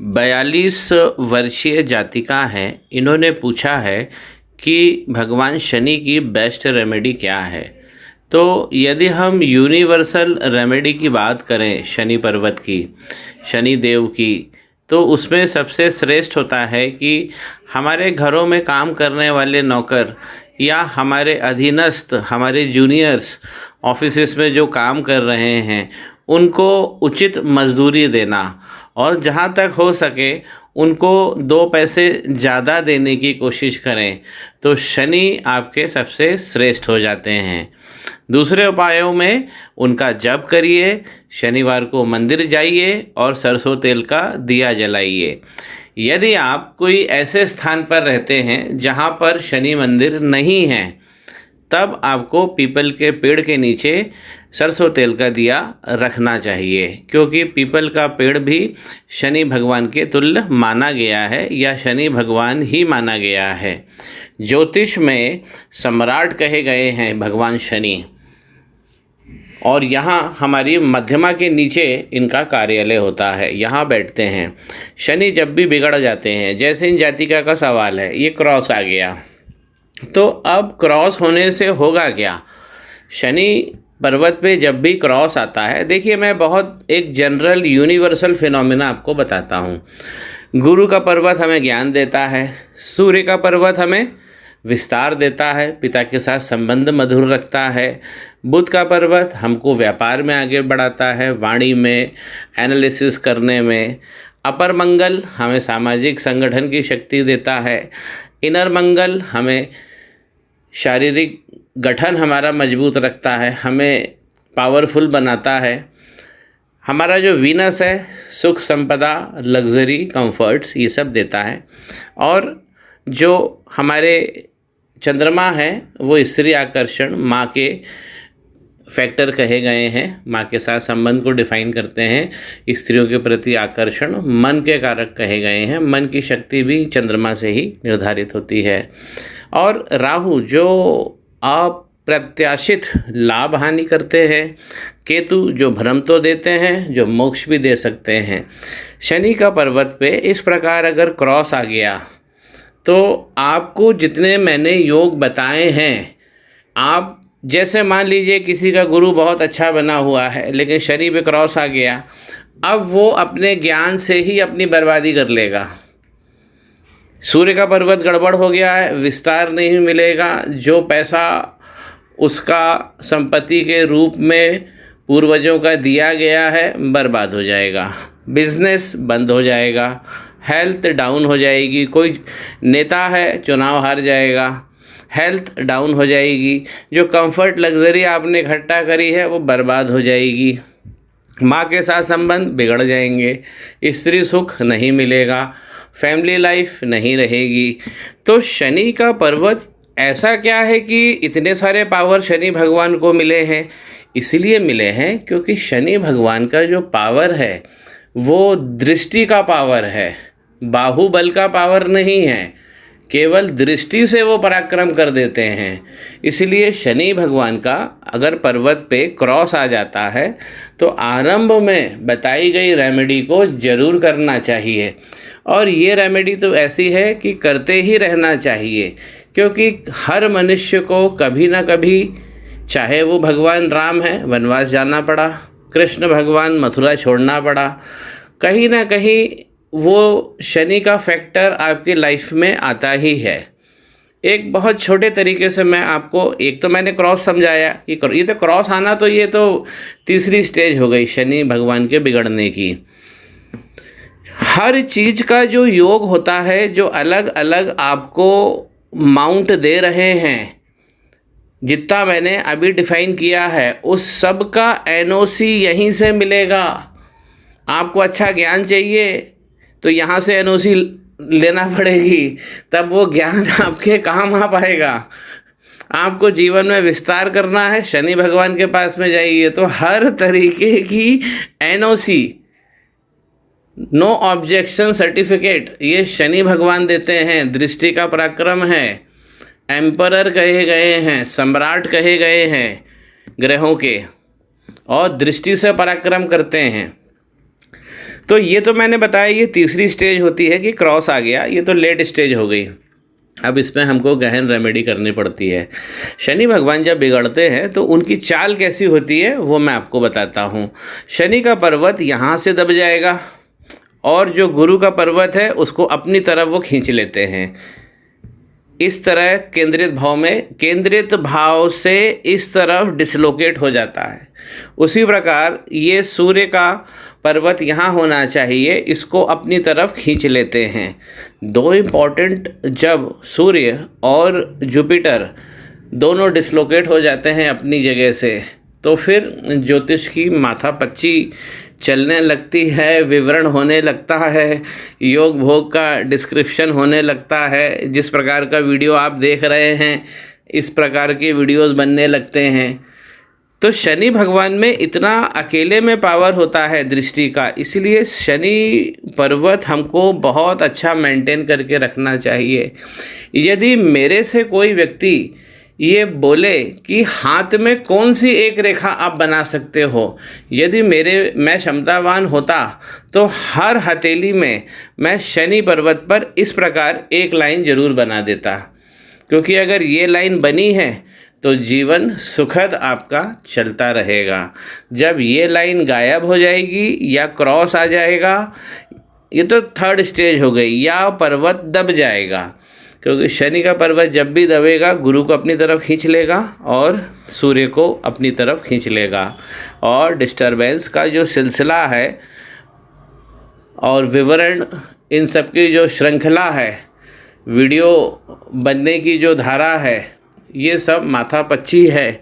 42 वर्षीय जातिका हैं। इन्होंने पूछा है कि भगवान शनि की बेस्ट रेमेडी क्या है। तो यदि हम यूनिवर्सल रेमेडी की बात करें शनि पर्वत की, शनि देव की, तो उसमें सबसे श्रेष्ठ होता है कि हमारे घरों में काम करने वाले नौकर या हमारे अधीनस्थ, हमारे जूनियर्स ऑफिसेस में जो काम कर रहे हैं, उनको उचित मजदूरी देना और जहाँ तक हो सके उनको 2 पैसे ज़्यादा देने की कोशिश करें, तो शनि आपके सबसे श्रेष्ठ हो जाते हैं। दूसरे उपायों में उनका जप करिए, शनिवार को मंदिर जाइए और सरसों तेल का दिया जलाइए। यदि आप कोई ऐसे स्थान पर रहते हैं जहाँ पर शनि मंदिर नहीं है, तब आपको पीपल के पेड़ के नीचे सरसों तेल का दिया रखना चाहिए, क्योंकि पीपल का पेड़ भी शनि भगवान के तुल्य माना गया है या शनि भगवान ही माना गया है। ज्योतिष में सम्राट कहे गए हैं भगवान शनि, और यहाँ हमारी मध्यमा के नीचे इनका कार्यालय होता है, यहाँ बैठते हैं। शनि जब भी बिगड़ जाते हैं, जैसे इन जातिका का सवाल है, ये क्रॉस आ गया, तो अब क्रॉस होने से होगा क्या। शनि पर्वत पे जब भी क्रॉस आता है, देखिए मैं बहुत एक जनरल यूनिवर्सल फिनोमिना आपको बताता हूँ। गुरु का पर्वत हमें ज्ञान देता है, सूर्य का पर्वत हमें विस्तार देता है, पिता के साथ संबंध मधुर रखता है। बुध का पर्वत हमको व्यापार में आगे बढ़ाता है, वाणी में, एनालिसिस करने में। अपर मंगल हमें सामाजिक संगठन की शक्ति देता है। इनर मंगल हमें शारीरिक गठन हमारा मजबूत रखता है, हमें पावरफुल बनाता है। हमारा जो वीनस है सुख, संपदा, लग्जरी, कंफर्ट्स, ये सब देता है। और जो हमारे चंद्रमा है वो स्त्री आकर्षण, माँ के फैक्टर कहे गए हैं, माँ के साथ संबंध को डिफाइन करते हैं। स्त्रियों के प्रति आकर्षण मन के कारक कहे गए हैं, मन की शक्ति भी चंद्रमा से ही निर्धारित होती है। और राहु जो अप्रत्याशित लाभ हानि करते हैं, केतु जो भ्रम तो देते हैं, जो मोक्ष भी दे सकते हैं। शनि का पर्वत पे इस प्रकार अगर क्रॉस आ गया तो आपको जितने मैंने योग बताए हैं, आप जैसे मान लीजिए किसी का गुरु बहुत अच्छा बना हुआ है लेकिन शनि पे क्रॉस आ गया, अब वो अपने ज्ञान से ही अपनी बर्बादी कर लेगा। सूर्य का पर्वत गड़बड़ हो गया है, विस्तार नहीं मिलेगा, जो पैसा उसका संपत्ति के रूप में पूर्वजों का दिया गया है बर्बाद हो जाएगा, बिजनेस बंद हो जाएगा, हेल्थ डाउन हो जाएगी। कोई नेता है चुनाव हार जाएगा, हेल्थ डाउन हो जाएगी, जो कंफर्ट लग्जरी आपने इकट्ठा करी है वो बर्बाद हो जाएगी। माँ के साथ संबंध बिगड़ जाएंगे, स्त्री सुख नहीं मिलेगा, फैमिली लाइफ नहीं रहेगी। तो शनि का पर्वत ऐसा क्या है कि इतने सारे पावर शनि भगवान को मिले हैं? इसलिए मिले हैं क्योंकि शनि भगवान का जो पावर है वो दृष्टि का पावर है, बाहुबल का पावर नहीं है, केवल दृष्टि से वो पराक्रम कर देते हैं। इसलिए शनि भगवान का अगर पर्वत पे क्रॉस आ जाता है तो आरंभ में बताई गई रेमेडी को जरूर करना चाहिए। और ये रेमेडी तो ऐसी है कि करते ही रहना चाहिए, क्योंकि हर मनुष्य को कभी ना कभी, चाहे वो भगवान राम है वनवास जाना पड़ा, कृष्ण भगवान मथुरा छोड़ना पड़ा, कहीं ना कहीं वो शनि का फैक्टर आपकी लाइफ में आता ही है। एक बहुत छोटे तरीके से मैं आपको, एक तो मैंने क्रॉस समझाया कि ये तो क्रॉस आना, तो ये तो तीसरी स्टेज हो गई शनि भगवान के बिगड़ने की। हर चीज़ का जो योग होता है, जो अलग अलग आपको माउंट दे रहे हैं, जितना मैंने अभी डिफाइन किया है, उस सब का एनओसी यहीं से मिलेगा। आपको अच्छा ज्ञान चाहिए तो यहाँ से एनओसी लेना पड़ेगी, तब वो ज्ञान आपके काम आ पाएगा। आपको जीवन में विस्तार करना है, शनि भगवान के पास में जाइए, तो हर तरीके की एनओसी, नो ऑब्जेक्शन सर्टिफिकेट, ये शनि भगवान देते हैं। दृष्टि का पराक्रम है, एम्परर कहे गए हैं, सम्राट कहे गए हैं ग्रहों के, और दृष्टि से पराक्रम करते हैं। तो ये तो मैंने बताया ये तीसरी स्टेज होती है कि क्रॉस आ गया, ये तो लेट स्टेज हो गई। अब इसमें हमको गहन रेमेडी करनी पड़ती है। शनि भगवान जब बिगड़ते हैं तो उनकी चाल कैसी होती है वो मैं आपको बताता हूँ। शनि का पर्वत यहाँ से दब जाएगा और जो गुरु का पर्वत है उसको अपनी तरफ वो खींच लेते हैं। इस तरह केंद्रित भाव से इस तरफ डिसलोकेट हो जाता है। उसी प्रकार ये सूर्य का पर्वत यहाँ होना चाहिए, इसको अपनी तरफ खींच लेते हैं। दो इम्पॉर्टेंट, जब सूर्य और जुपिटर दोनों डिसलोकेट हो जाते हैं अपनी जगह से, तो फिर ज्योतिष की माथापच्ची चलने लगती है, विवरण होने लगता है, योग भोग का डिस्क्रिप्शन होने लगता है। जिस प्रकार का वीडियो आप देख रहे हैं इस प्रकार के वीडियोस बनने लगते हैं। तो शनि भगवान में इतना अकेले में पावर होता है दृष्टि का, इसलिए शनि पर्वत हमको बहुत अच्छा मेंटेन करके रखना चाहिए। यदि मेरे से कोई व्यक्ति ये बोले कि हाथ में कौन सी एक रेखा आप बना सकते हो, यदि मैं क्षमतावान होता तो हर हथेली में मैं शनि पर्वत पर इस प्रकार एक लाइन जरूर बना देता, क्योंकि अगर ये लाइन बनी है तो जीवन सुखद आपका चलता रहेगा। जब ये लाइन गायब हो जाएगी या क्रॉस आ जाएगा, ये तो थर्ड स्टेज हो गई, या पर्वत दब जाएगा, क्योंकि शनि का पर्वत जब भी दबेगा गुरु को अपनी तरफ खींच लेगा और सूर्य को अपनी तरफ खींच लेगा, और डिस्टरबेंस का जो सिलसिला है और विवरण, इन सब की जो श्रृंखला है, वीडियो बनने की जो धारा है, ये सब माथापच्ची है,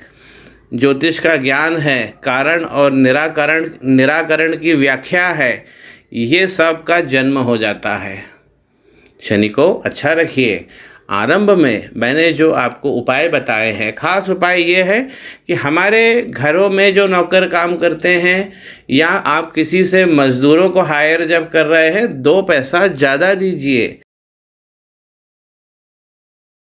ज्योतिष का ज्ञान है, कारण और निराकरण की व्याख्या है, ये सब का जन्म हो जाता है। शनि को अच्छा रखिए। आरंभ में मैंने जो आपको उपाय बताए हैं, खास उपाय ये है कि हमारे घरों में जो नौकर काम करते हैं या आप किसी से मज़दूरों को हायर जब कर रहे हैं, 2 पैसा ज़्यादा दीजिए।